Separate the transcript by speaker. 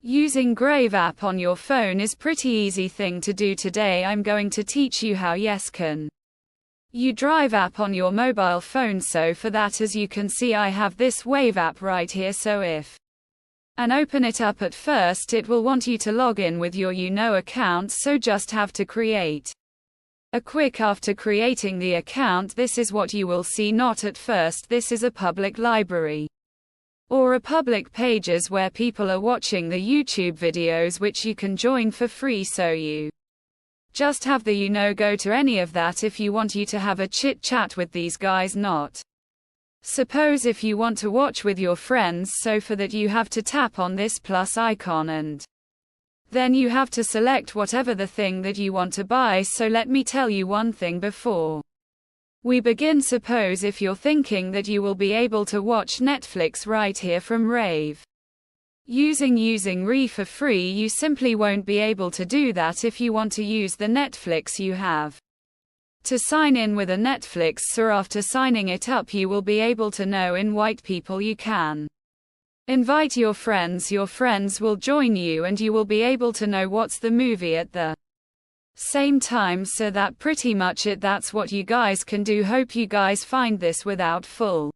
Speaker 1: Using Rave app on your phone is pretty easy thing to do. Today I'm going to teach you how. Yes, can you drive app on your mobile phone? So for that, as you can see, I have this Wave app right here. So if and open it up, at first it will want you to log in with your account, so just have to create a quick. After creating the account, this is what you will see. Not at first, this is a public library or a public pages where people are watching the YouTube videos, which you can join for free. So you just have the go to any of that if you want to have a chit chat with these guys. Not suppose if you want to watch with your friends, so for that you have to tap on this plus icon and then you have to select whatever the thing that you want to buy. So let me tell you one thing before we begin. Suppose if you're thinking that you will be able to watch Netflix right here from Rave using Rave for free, you simply won't be able to do that. If you want to use the Netflix, you have to sign in with a Netflix. So after signing it up, you will be able to know in white people. You can invite your friends will join you, and you will be able to know what's the movie at the same time. So that pretty much it. That's what you guys can do. Hope you guys find this without full